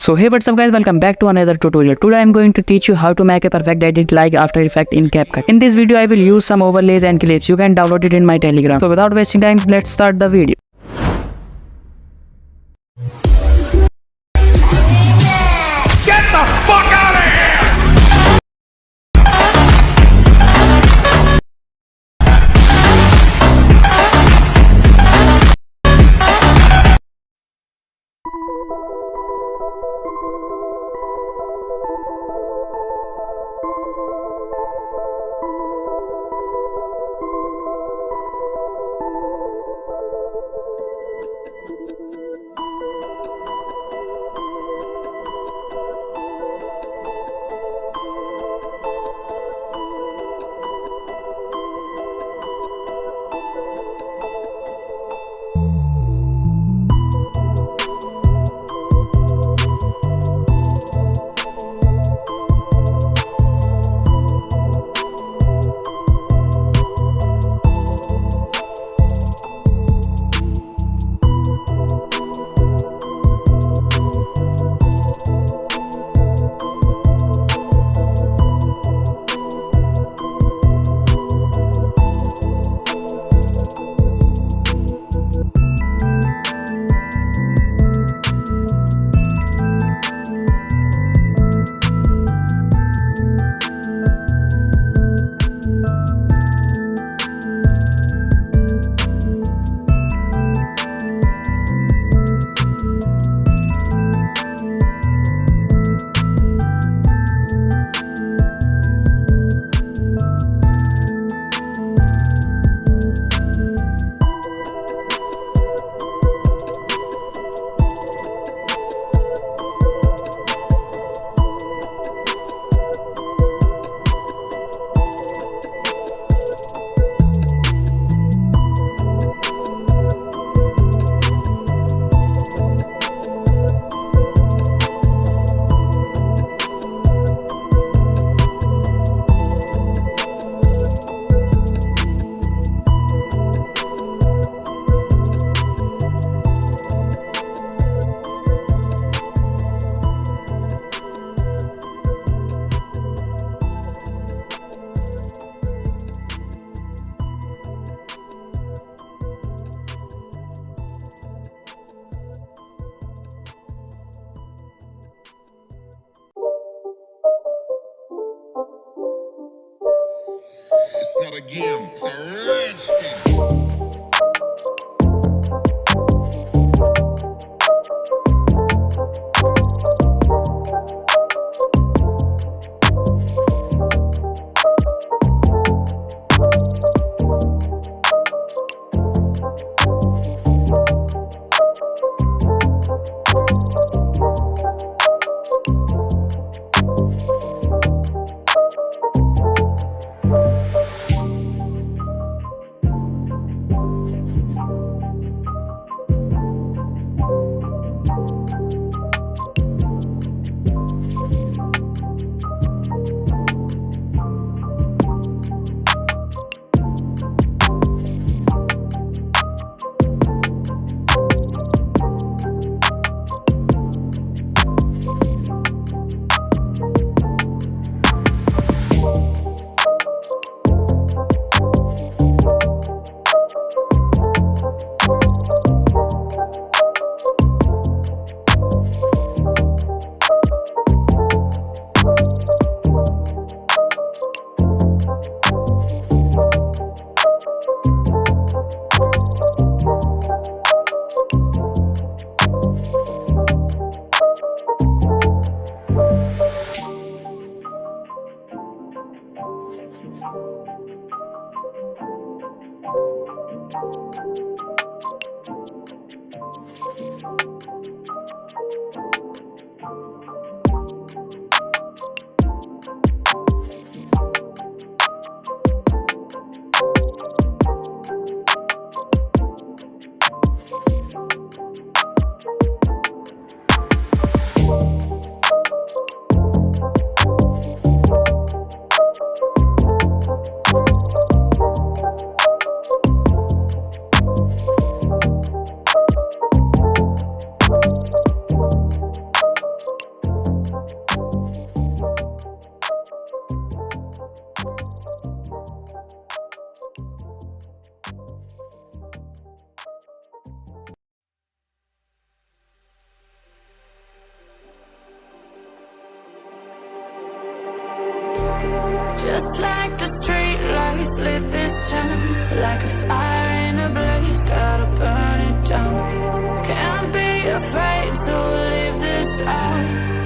So hey, what's up guys, welcome back to another tutorial. Today I'm going to teach you how to make a perfect edit like After Effects in CapCut. In this video I will use some overlays and clips. You can download it in my Telegram. So without wasting time, let's start the video. Get the fuck out of here! It's not a game, it's a rich thing. Just like the street lights lit this town, like a fire in a blaze, gotta burn it down. Can't be afraid to leave this out.